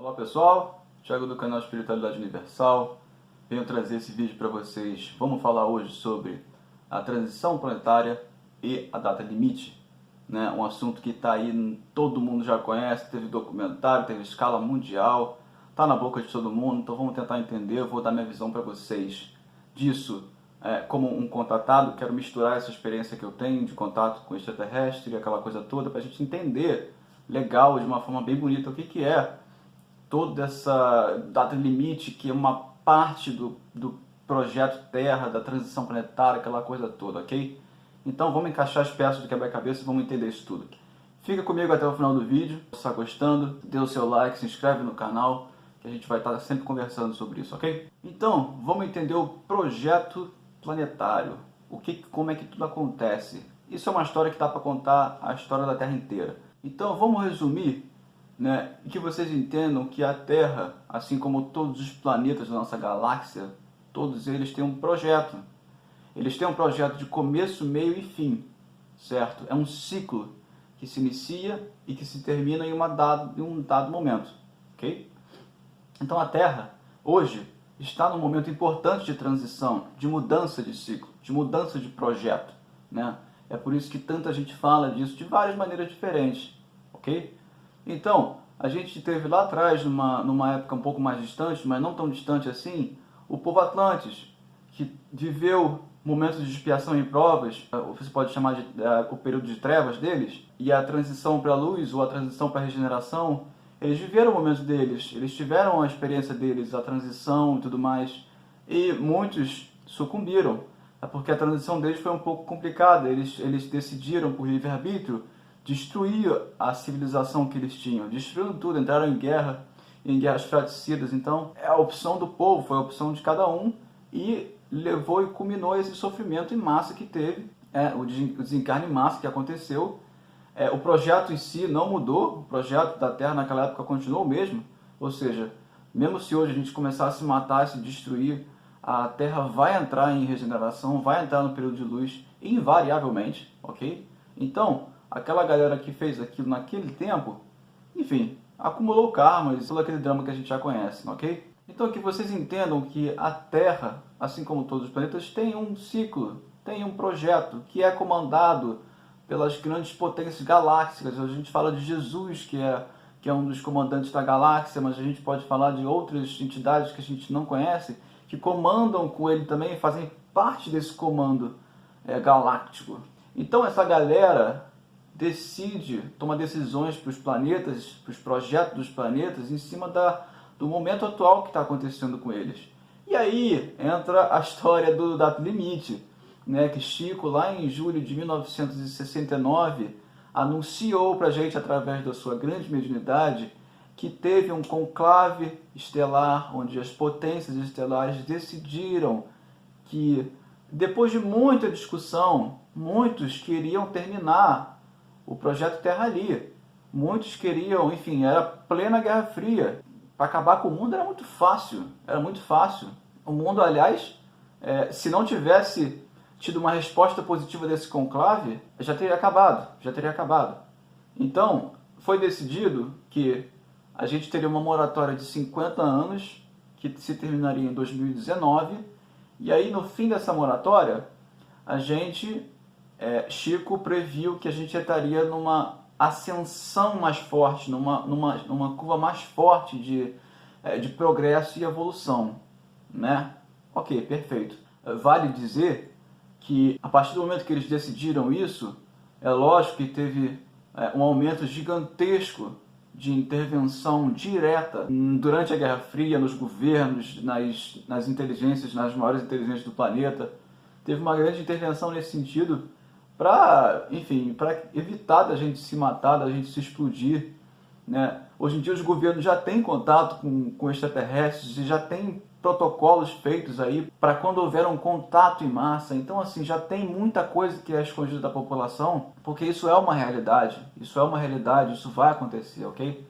Olá pessoal, Thiago do canal Espiritualidade Universal. Venho trazer esse vídeo para vocês. Vamos falar hoje sobre a transição planetária e a data limite, né? Um assunto que está aí, todo mundo já conhece, teve documentário, teve escala mundial, está na boca de todo mundo, então vamos tentar entender. Eu vou dar minha visão para vocês disso como um contatado. Quero misturar essa experiência que eu tenho de contato com extraterrestre e aquela coisa toda, para a gente entender legal, de uma forma bem bonita, o que é toda essa data limite, que é uma parte do projeto Terra, da transição planetária, aquela coisa toda, ok? Então vamos encaixar as peças do quebra-cabeça e vamos entender isso tudo. Fica comigo até o final do vídeo. Se está gostando, dê o seu like, se inscreve no canal, que a gente vai estar sempre conversando sobre isso, ok? Então, vamos entender o projeto planetário. Como é que tudo acontece. Isso é uma história que dá para contar a história da Terra inteira. Então vamos resumir, né, e que vocês entendam que a Terra, assim como todos os planetas da nossa galáxia, todos eles têm um projeto. Eles têm um projeto de começo, meio e fim, certo? É um ciclo que se inicia e que se termina em um dado momento, ok? Então a Terra, hoje, está num momento importante de transição, de mudança de ciclo, de mudança de projeto, né? É por isso que tanta gente fala disso de várias maneiras diferentes, ok? Então, a gente teve lá atrás, numa época um pouco mais distante, mas não tão distante assim, o povo Atlantis, que viveu momentos de expiação e provas, você pode chamar de o período de trevas deles, e a transição para a luz ou a transição para a regeneração. Eles viveram o momento deles, eles tiveram a experiência deles, a transição e tudo mais, e muitos sucumbiram, porque a transição deles foi um pouco complicada. Eles decidiram, por livre-arbítrio, destruir a civilização que eles tinham, destruíram tudo, entraram em guerras fratricidas. Então, é a opção do povo, foi a opção de cada um, e levou e culminou esse sofrimento em massa que teve, o desencarne em massa que aconteceu. O projeto em si não mudou, o projeto da Terra naquela época continuou o mesmo, ou seja, mesmo se hoje a gente começar a se matar, a se destruir, a Terra vai entrar em regeneração, vai entrar no período de luz, invariavelmente, ok? Então, aquela galera que fez aquilo naquele tempo, enfim, acumulou karmas, todo aquele drama que a gente já conhece, ok? Então que vocês entendam que a Terra, assim como todos os planetas, tem um ciclo, tem um projeto que é comandado pelas grandes potências galácticas. A gente fala de Jesus, que é um dos comandantes da galáxia, mas a gente pode falar de outras entidades que a gente não conhece, que comandam com ele também, fazem parte desse comando galáctico. Então essa galera toma decisões para os planetas, para os projetos dos planetas, em cima do momento atual que está acontecendo com eles. E aí entra a história do data limite, né, que Chico, lá em julho de 1969, anunciou para a gente, através da sua grande mediunidade, que teve um conclave estelar, onde as potências estelares decidiram que, depois de muita discussão, muitos queriam terminar o projeto Terra ali. Muitos queriam, enfim, era plena Guerra Fria. Para acabar com o mundo era muito fácil, era muito fácil. O mundo, aliás, se não tivesse tido uma resposta positiva desse conclave, já teria acabado. Então, foi decidido que a gente teria uma moratória de 50 anos, que se terminaria em 2019, e aí no fim dessa moratória, Chico previu que a gente estaria numa ascensão mais forte, numa curva mais forte de progresso e evolução, né? Ok, perfeito. Vale dizer que a partir do momento que eles decidiram isso, é lógico que teve um aumento gigantesco de intervenção direta durante a Guerra Fria, nos governos, nas inteligências, nas maiores inteligências do planeta. Teve uma grande intervenção nesse sentido para, enfim, para evitar da gente se matar, da gente se explodir, né? Hoje em dia os governos já têm contato com extraterrestres e já têm protocolos feitos aí para quando houver um contato em massa. Então, assim, já tem muita coisa que é escondida da população, porque isso é uma realidade, isso vai acontecer, ok?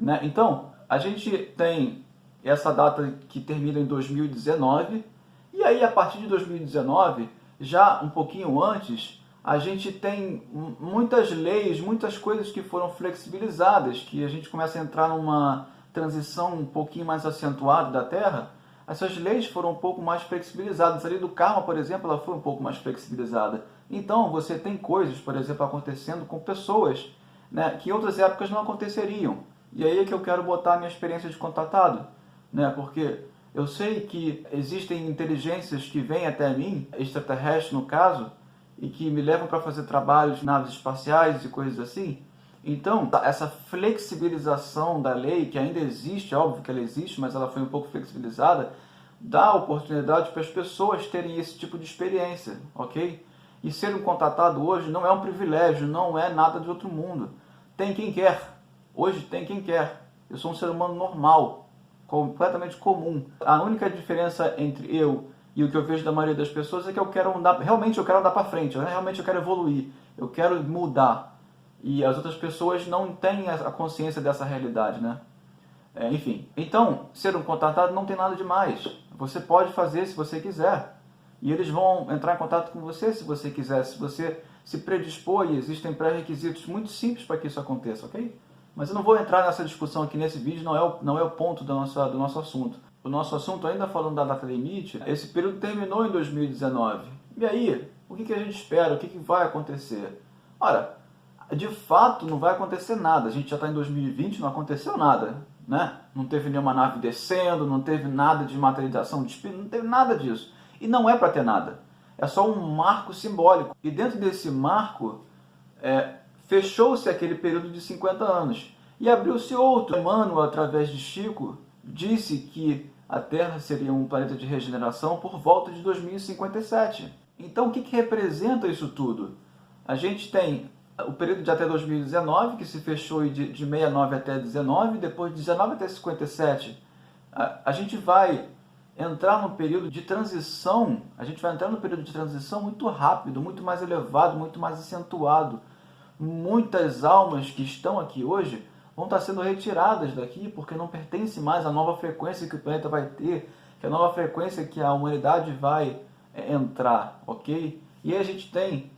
Né? Então, a gente tem essa data que termina em 2019, e aí a partir de 2019, já um pouquinho antes, a gente tem muitas leis, muitas coisas que foram flexibilizadas, que a gente começa a entrar numa transição um pouquinho mais acentuada da Terra, essas leis foram um pouco mais flexibilizadas. A lei do karma, por exemplo, ela foi um pouco mais flexibilizada. Então, você tem coisas, por exemplo, acontecendo com pessoas, né, que em outras épocas não aconteceriam. E aí é que eu quero botar a minha experiência de contatado, né, porque eu sei que existem inteligências que vêm até mim, extraterrestres no caso, e que me levam para fazer trabalhos, naves espaciais e coisas assim. Então, essa flexibilização da lei, que ainda existe, é óbvio que ela existe, mas ela foi um pouco flexibilizada, dá oportunidade para as pessoas terem esse tipo de experiência, ok? E ser um contatado hoje não é um privilégio, não é nada de outro mundo. Tem quem quer. Hoje tem quem quer. Eu sou um ser humano normal, completamente comum. A única diferença entre eu e o que eu vejo da maioria das pessoas é que eu quero andar, realmente eu quero andar para frente, realmente eu quero evoluir, eu quero mudar. E as outras pessoas não têm a consciência dessa realidade, né? Enfim, então, ser um contatado não tem nada de mais. Você pode fazer se você quiser. E eles vão entrar em contato com você se você quiser, se você se predispor, e existem pré-requisitos muito simples para que isso aconteça, ok? Mas eu não vou entrar nessa discussão aqui nesse vídeo, não é o ponto do nosso assunto. O nosso assunto, ainda falando da data limite, esse período terminou em 2019. E aí, o que a gente espera? O que vai acontecer? Ora, de fato não vai acontecer nada. A gente já está em 2020, não aconteceu nada, né? Não teve nenhuma nave descendo, não teve nada de materialização de espírito, não teve nada disso. E não é para ter nada. É só um marco simbólico. E dentro desse marco, fechou-se aquele período de 50 anos. E abriu-se outro. Emmanuel, através de Chico, disse que a Terra seria um planeta de regeneração por volta de 2057. Então, o que representa isso tudo? A gente tem o período de até 2019, que se fechou de 69 até 19, depois de 19 até 57. A gente vai entrar num período de transição, muito rápido, muito mais elevado, muito mais acentuado. Muitas almas que estão aqui hoje vão estar sendo retiradas daqui porque não pertence mais à nova frequência que o planeta vai ter, que é a nova frequência que a humanidade vai entrar, ok? E aí a gente tem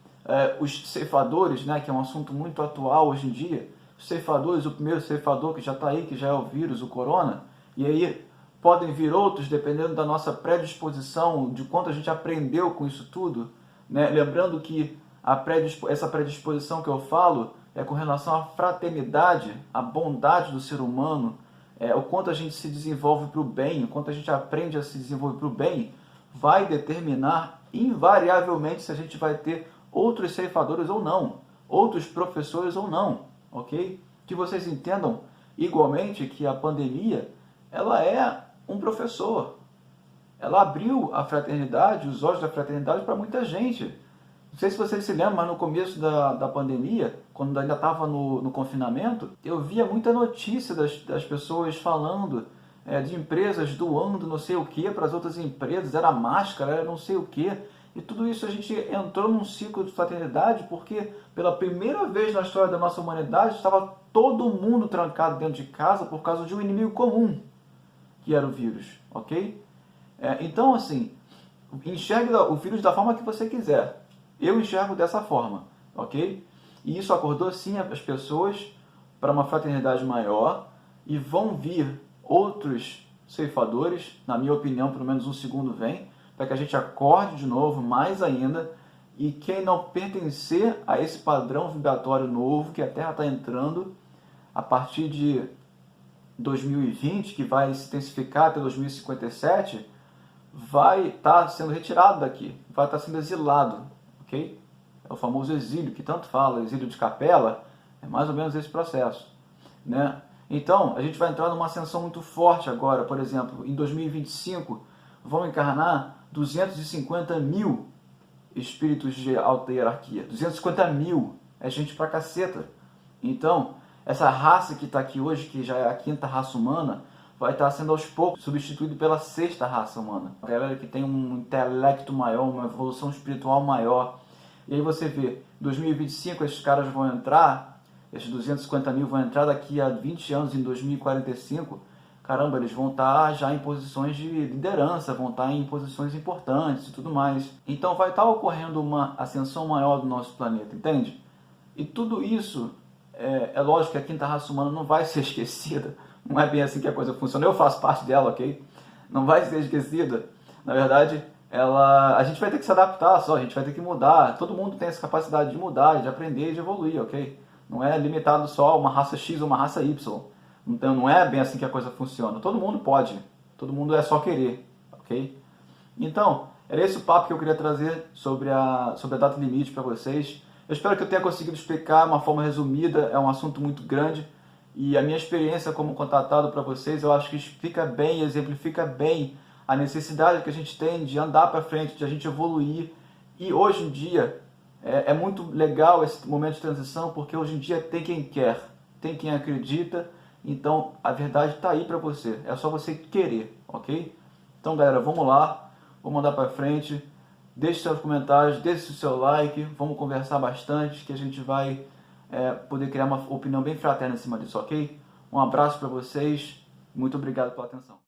os ceifadores, né, que é um assunto muito atual hoje em dia. Os ceifadores, o primeiro ceifador que já está aí, que já é o vírus, o corona, e aí podem vir outros, dependendo da nossa predisposição, de quanto a gente aprendeu com isso tudo, né? Lembrando que essa predisposição que eu falo é com relação à fraternidade, à bondade do ser humano, o quanto a gente se desenvolve para o bem, o quanto a gente aprende a se desenvolver para o bem, vai determinar invariavelmente se a gente vai ter outros ceifadores ou não, outros professores ou não, ok? Que vocês entendam igualmente que a pandemia, ela é um professor. Ela abriu a fraternidade, os olhos da fraternidade para muita gente. Não sei se vocês se lembram, mas no começo da pandemia, quando ainda estava no confinamento, eu via muita notícia das pessoas falando de empresas doando não sei o que para as outras empresas, era máscara, era não sei o que. E tudo isso a gente entrou num ciclo de fraternidade porque pela primeira vez na história da nossa humanidade estava todo mundo trancado dentro de casa por causa de um inimigo comum, que era o vírus, ok? Então, assim, enxergue o vírus da forma que você quiser. Eu enxergo dessa forma, ok? E isso acordou, sim, as pessoas para uma fraternidade maior e vão vir outros ceifadores, na minha opinião, pelo menos um segundo vem, para que a gente acorde de novo, mais ainda, e quem não pertencer a esse padrão vibratório novo que a Terra está entrando a partir de 2020, que vai se intensificar até 2057, vai estar sendo retirado daqui, vai estar sendo exilado, ok? É o famoso exílio, que tanto fala, exílio de capela, é mais ou menos esse processo, né? Então, a gente vai entrar numa ascensão muito forte agora, por exemplo, em 2025, vão encarnar 250 mil espíritos de alta hierarquia. 250 mil é gente pra caceta. Então, essa raça que está aqui hoje, que já é a quinta raça humana, vai estar sendo aos poucos substituído pela sexta raça humana. A galera que tem um intelecto maior, uma evolução espiritual maior. E aí você vê, 2025 esses caras vão entrar, esses 250 mil vão entrar daqui a 20 anos, em 2045, caramba, eles vão estar já em posições de liderança, vão estar em posições importantes e tudo mais. Então vai estar ocorrendo uma ascensão maior do nosso planeta, entende? E tudo isso, é lógico que a quinta raça humana não vai ser esquecida, Não é bem assim que a coisa funciona. Eu faço parte dela, ok? Não vai ser esquecida. Na verdade, a gente vai ter que se adaptar só, a gente vai ter que mudar. Todo mundo tem essa capacidade de mudar, de aprender e de evoluir, ok? Não é limitado só a uma raça X ou uma raça Y. Então não é bem assim que a coisa funciona. Todo mundo pode. Todo mundo é só querer, ok? Então, era esse o papo que eu queria trazer sobre a data limite para vocês. Eu espero que eu tenha conseguido explicar de uma forma resumida, é um assunto muito grande. E a minha experiência como contatado para vocês, eu acho que explica bem, exemplifica bem a necessidade que a gente tem de andar para frente, de a gente evoluir. E hoje em dia é muito legal esse momento de transição, porque hoje em dia tem quem quer, tem quem acredita. Então a verdade está aí para você, é só você querer, ok? Então galera, vamos lá, vamos andar para frente. Deixe seus comentários, deixe o seu like, vamos conversar bastante, que a gente vai poder criar uma opinião bem fraterna em cima disso, ok? Um abraço para vocês, muito obrigado pela atenção.